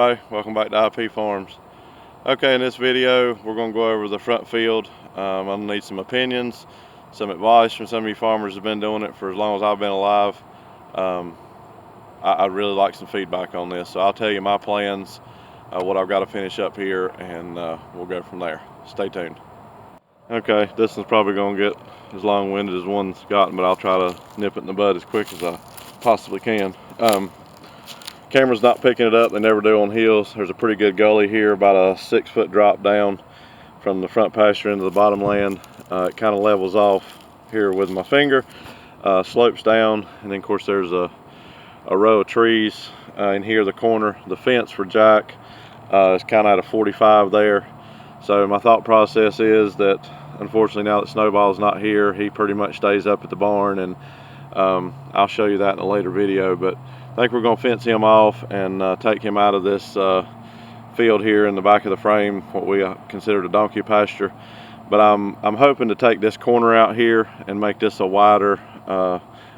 everybody, welcome back to IP Farms. Okay, in this video we're going to go over the front field. I'm going to need some opinions, some advice from some of you farmers who have been doing it for as long as I've been alive. I'd really like some feedback on this, so I'll tell you my plans, what I've got to finish up here, and we'll go from there. Stay tuned. Okay, this one's probably going to get as long-winded as one's gotten, but I'll try to nip it in the bud as quick as I possibly can. Camera's not picking it up, they never do on hills. There's a pretty good gully here, about a 6-foot drop down from the front pasture into the bottom land. It kind of levels off here with my finger, slopes down, and then of course there's a row of trees in here, the corner. The fence for Jack is kind of at a 45 there. So my thought process is that unfortunately now that Snowball's not here, he pretty much stays up at the barn, and I'll show you that in a later video. But I think we're going to fence him off and take him out of this field here in the back of the frame, what we consider a donkey pasture. But I'm hoping to take this corner out here and make this a wider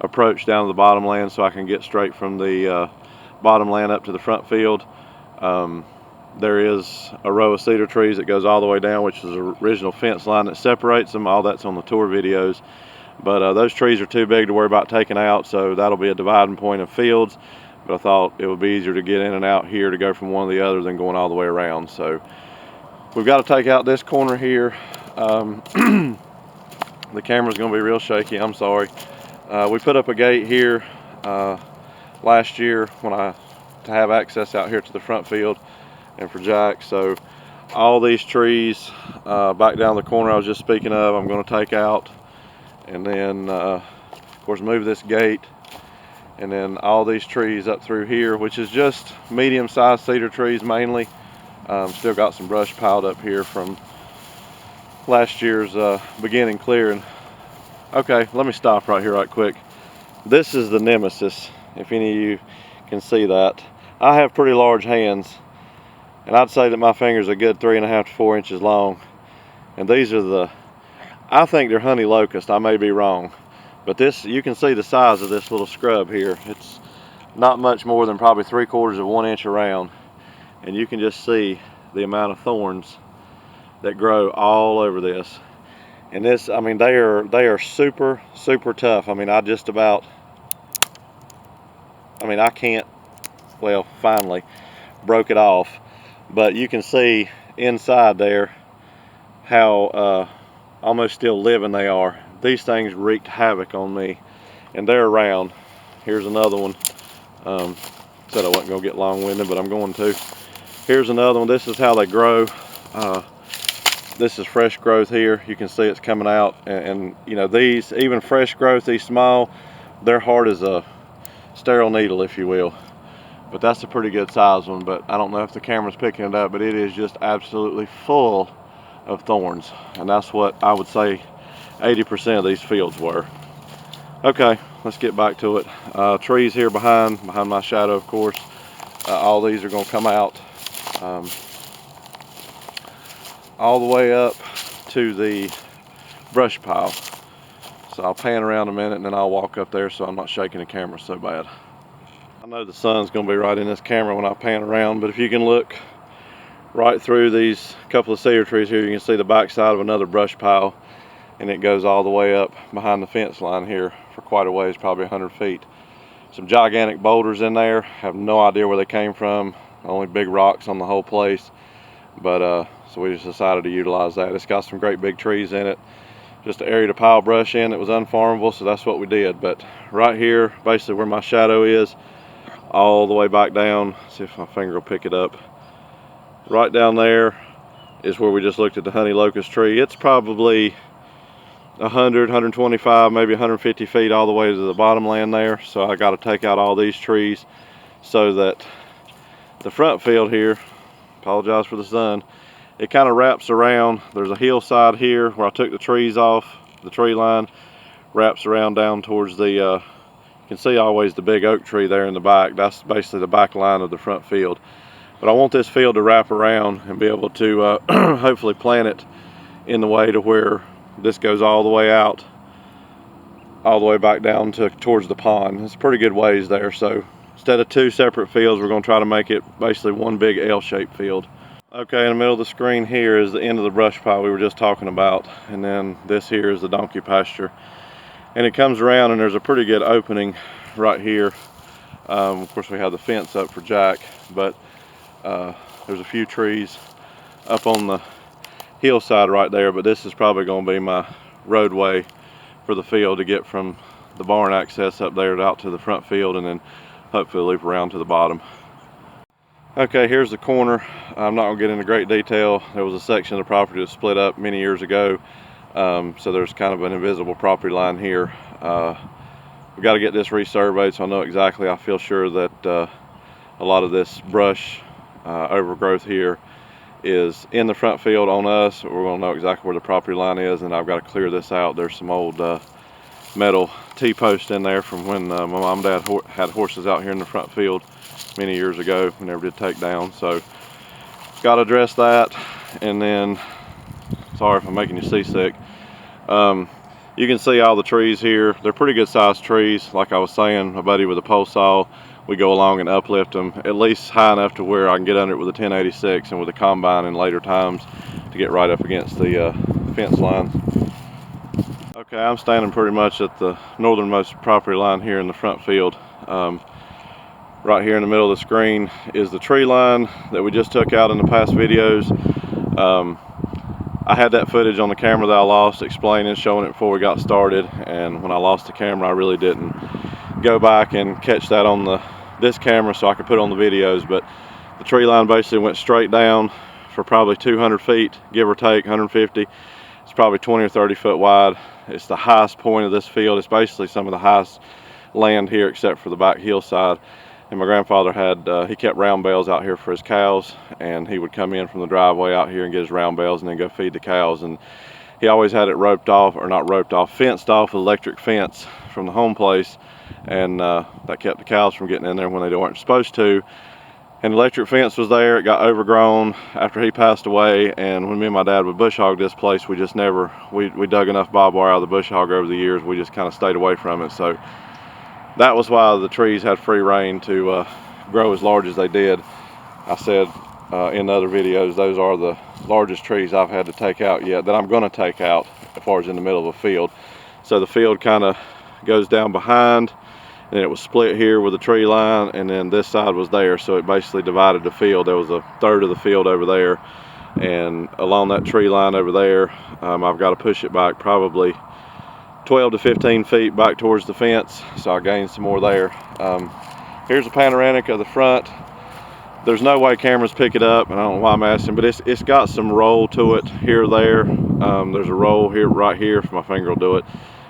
approach down to the bottom land, so I can get straight from the bottom land up to the front field. There is a row of cedar trees that goes all the way down, which is the original fence line that separates them. All that's on the tour videos. But those trees are too big to worry about taking out, so that'll be a dividing point of fields. But I thought it would be easier to get in and out here to go from one to the other than going all the way around. So we've got to take out this corner here. The camera's going to be real shaky, I'm sorry. We put up a gate here last year to have access out here to the front field and for Jack. So all these trees back down the corner I was just speaking of, I'm going to take out, and then of course move this gate, and then all these trees up through here, which is just medium-sized cedar trees mainly. Still got some brush piled up here from last year's beginning clearing. Okay, let me stop right here right quick. This is the Nemesis, if any of you can see that. I have pretty large hands, and I'd say that my fingers are a good 3.5 to 4 inches long. And these are I think they're honey locust, I may be wrong. But this, you can see the size of this little scrub here. It's not much more than probably 3/4 of 1 inch around. And you can just see the amount of thorns that grow all over this. And this, I mean, they are super, super tough. I mean, I can't, well, finally broke it off. But you can see inside there how almost still living they are. These things wreaked havoc on me, and they're around. Here's another one. Said I wasn't gonna get long-winded, but I'm going to. Here's another one. This is how they grow. This is fresh growth here. You can see it's coming out, and you know, these, even fresh growth, these small, they're hard as a sterile needle, if you will. But that's a pretty good size one. But I don't know if the camera's picking it up, but it is just absolutely full of thorns, and that's what I would say 80% of these fields were. Okay, let's get back to it. Trees here behind my shadow, of course. All these are going to come out all the way up to the brush pile. So I'll pan around a minute, and then I'll walk up there so I'm not shaking the camera so bad. I know the sun's going to be right in this camera when I pan around, but if you can look right through these couple of cedar trees here, you can see the back side of another brush pile, and it goes all the way up behind the fence line here for quite a ways, probably 100 feet. Some gigantic boulders in there. Have no idea where they came from. Only big rocks on the whole place. But so we just decided to utilize that. It's got some great big trees in it. Just an area to pile brush in. It was unfarmable, so that's what we did. But right here, basically where my shadow is, all the way back down. See if my finger will pick it up. Right down there is where we just looked at the honey locust tree. It's probably 100, 125, maybe 150 feet all the way to the bottom land there. So I got to take out all these trees so that the front field here, apologize for the sun, it kind of wraps around. There's a hillside here where I took the trees off, the tree line, wraps around down towards the, you can see always the big oak tree there in the back. That's basically the back line of the front field. But I want this field to wrap around and be able to hopefully plant it in the way to where this goes all the way out, all the way back down towards the pond. It's a pretty good ways there, so instead of two separate fields, we're going to try to make it basically one big L-shaped field. Okay, in the middle of the screen here is the end of the brush pile we were just talking about, and then this here is the donkey pasture. And it comes around and there's a pretty good opening right here. Of course we have the fence up for Jack, but there's a few trees up on the hillside right there, but this is probably going to be my roadway for the field to get from the barn access up there out to the front field, and then hopefully loop around to the bottom. Okay, here's the corner. I'm not going to get into great detail. There was a section of the property that split up many years ago, so there's kind of an invisible property line here. We've got to get this resurveyed so I know exactly. I feel sure that a lot of this brush overgrowth here is in the front field on us. We're going to know exactly where the property line is, and I've got to clear this out. There's some old metal T-post in there from when my mom and dad had horses out here in the front field many years ago. We never did take down, so got to address that. And then, sorry if I'm making you seasick, you can see all the trees here. They're pretty good sized trees. Like I was saying, my buddy with a pole saw, we go along and uplift them at least high enough to where I can get under it with a 1086 and with a combine in later times to get right up against the fence line. Okay, I'm standing pretty much at the northernmost property line here in the front field. Right here in the middle of the screen is the tree line that we just took out in the past videos. I had that footage on the camera that I lost, explaining, showing it before we got started, and when I lost the camera I really didn't go back and catch that on this camera so I could put on the videos. But the tree line basically went straight down for probably 200 feet, give or take 150. It's probably 20 or 30 foot wide. It's the highest point of this field. It's basically some of the highest land here except for the back hillside. And my grandfather he kept round bales out here for his cows, and he would come in from the driveway out here and get his round bales and then go feed the cows. And he always had it roped off, or not roped off, fenced off with electric fence from the home place, and that kept the cows from getting in there when they weren't supposed to. And the electric fence was there. It got overgrown after he passed away, and when me and my dad would bush hog this place, we just never, we dug enough barbed wire out of the bush hog over the years, we just kind of stayed away from it. So that was why the trees had free reign to grow as large as they did. I said in other videos, those are the largest trees I've had to take out yet, that I'm going to take out as far as in the middle of a field. So the field kind of goes down behind, and it was split here with the tree line, and then this side was there, so it basically divided the field. There was a third of the field over there, and along that tree line over there, I've got to push it back probably 12 to 15 feet back towards the fence, so I gained some more there. Here's a panoramic of the front. There's no way cameras pick it up, and I don't know why I'm asking, but it's got some roll to it here or there. There's a roll here, right here, if my finger will do it.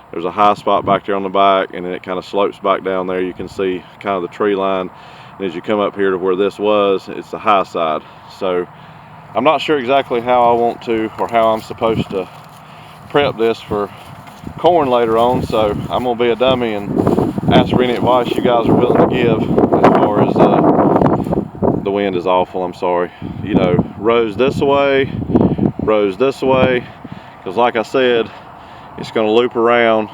There's a high spot back there on the back, and then it kind of slopes back down there. You can see kind of the tree line, and as you come up here to where this was, it's the high side. So I'm not sure exactly how I want to, or how I'm supposed to prep this for corn later on, so I'm gonna be a dummy and ask for any advice you guys are willing to give as far as the wind is awful. I'm sorry, you know, rows this way, because like I said, it's going to loop around,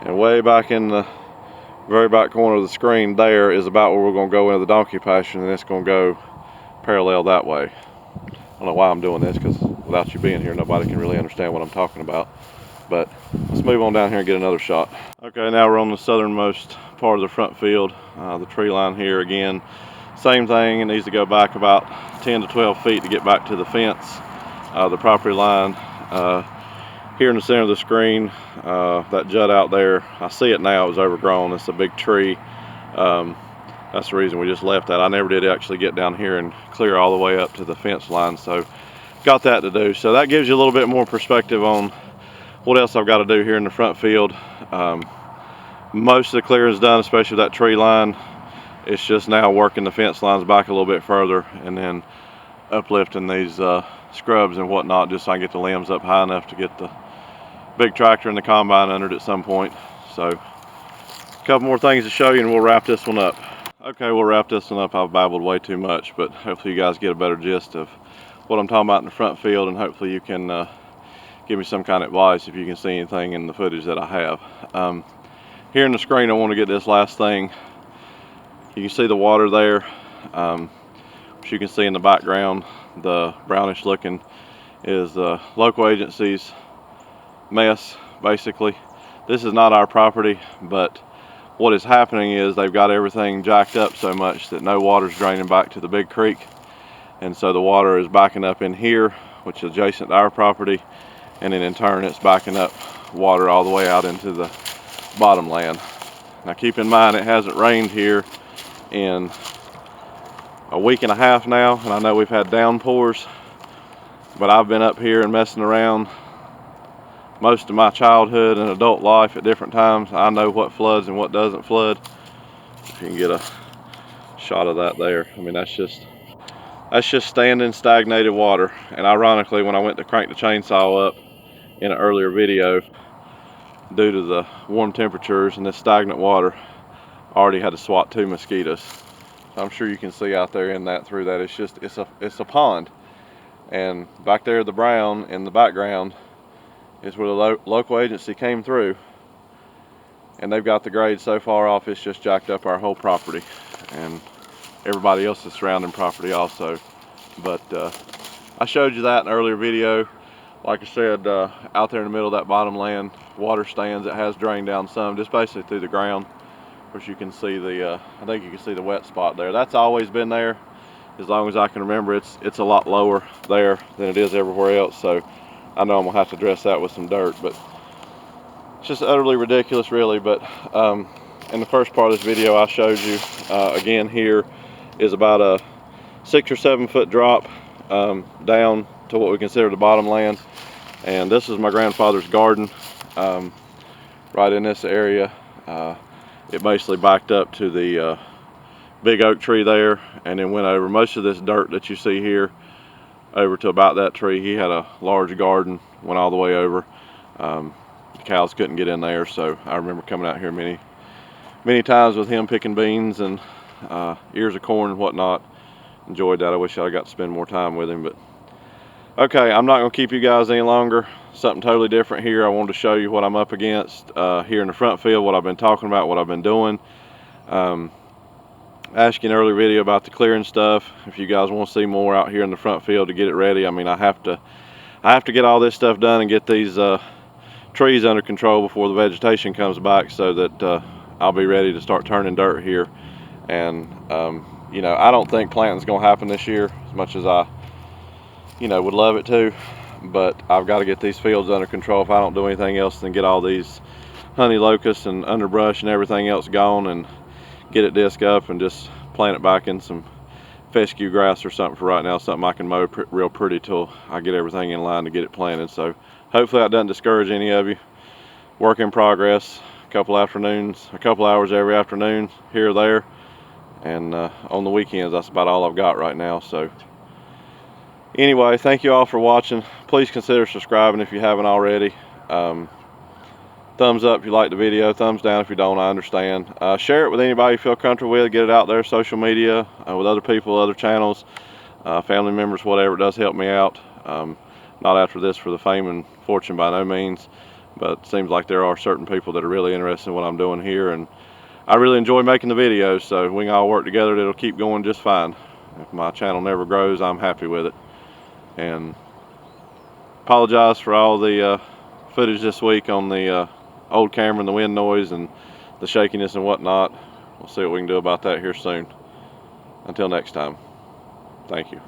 and way back in the very back corner of the screen there is about where we're going to go into the donkey pasture, and it's going to go parallel that way. I don't know why I'm doing this, because without you being here nobody can really understand what I'm talking about. But let's move on down here and get another shot. Okay, now we're on the southernmost part of the front field. The tree line here again, same thing. It needs to go back about 10 to 12 feet to get back to the fence, the property line. Here in the center of the screen, that jut out there, I see it now, it was overgrown. It's a big tree. That's the reason we just left that. I never did actually get down here and clear all the way up to the fence line, so got that to do. So that gives you a little bit more perspective on what else I've got to do here in the front field. Most of the clearing is done, especially that tree line. It's just now working the fence lines back a little bit further, and then uplifting these scrubs and whatnot, just so I can get the limbs up high enough to get the big tractor and the combine under it at some point. So a couple more things to show you and we'll wrap this one up. Okay, we'll wrap this one up. I've babbled way too much, but hopefully you guys get a better gist of what I'm talking about in the front field, and hopefully you can give me some kind of advice if you can see anything in the footage that I have. Here in the screen, I want to get this last thing You can see the water there. As you can see in the background, the brownish looking is the local agency's mess, basically. This is not our property, but what is happening is they've got everything jacked up so much that no water's draining back to the big creek. And so the water is backing up in here, which is adjacent to our property. And then in turn, it's backing up water all the way out into the bottom land. Now keep in mind, it hasn't rained here in a week and a half now, and I know we've had downpours, but I've been up here and messing around most of my childhood and adult life at different times. I know what floods and what doesn't flood. If you can get a shot of that there, I mean, that's just standing stagnated water. And ironically, when I went to crank the chainsaw up in an earlier video, due to the warm temperatures and this stagnant water, I already had to swat 2 mosquitoes. I'm sure you can see out there in that, through that, it's a pond. And back there, the brown in the background is where the local agency came through, and they've got the grade so far off, it's just jacked up our whole property and everybody else's surrounding property also. But I showed you that in an earlier video. Like I said, out there in the middle of that bottom land, water stands, it has drained down some, just basically through the ground. Of course, you can see the, I think you can see the wet spot there. That's always been there. As long as I can remember, it's a lot lower there than it is everywhere else. So I know I'm gonna have to address that with some dirt, but it's just utterly ridiculous, really. But in the first part of this video, I showed you, again, here is about a 6 or 7 foot drop down to what we consider the bottom land. And this is my grandfather's garden, right in this area. It basically backed up to the big oak tree there, and then went over most of this dirt that you see here over to about that tree. He had a large garden, went all the way over. The cows couldn't get in there, so I remember coming out here many times with him picking beans and ears of corn and whatnot. Enjoyed that. I wish I got to spend more time with him, but okay, I'm not going to keep you guys any longer. Something totally different here. I wanted to show you what I'm up against here in the front field, what I've been talking about, what I've been doing. Asked you in an earlier video about the clearing stuff. If you guys want to see more out here in the front field to get it ready, I mean, I have to get all this stuff done and get these trees under control before the vegetation comes back, so that I'll be ready to start turning dirt here. And you know, I don't think planting's going to happen this year as much as I, you know, would love it to, but I've got to get these fields under control if I don't do anything else than get all these honey locusts and underbrush and everything else gone, and get it disc up and just plant it back in some fescue grass or something for right now, something I can mow real pretty till I get everything in line to get it planted. So hopefully that doesn't discourage any of you. Work in progress, a couple hours every afternoon here or there, and on the weekends that's about all I've got right now. So anyway, thank you all for watching. Please consider subscribing if you haven't already. Thumbs up if you like the video, thumbs down if you don't, I understand. Share it with anybody you feel comfortable with, get it out there, social media, with other people, other channels, family members, whatever. It does help me out. Not after this for the fame and fortune by no means, but it seems like there are certain people that are really interested in what I'm doing here, and I really enjoy making the videos, so we can all work together, it'll keep going just fine. If my channel never grows, I'm happy with it. And apologize for all the footage this week on the old camera and the wind noise and the shakiness and whatnot. We'll see what we can do about that here soon. Until next time, thank you.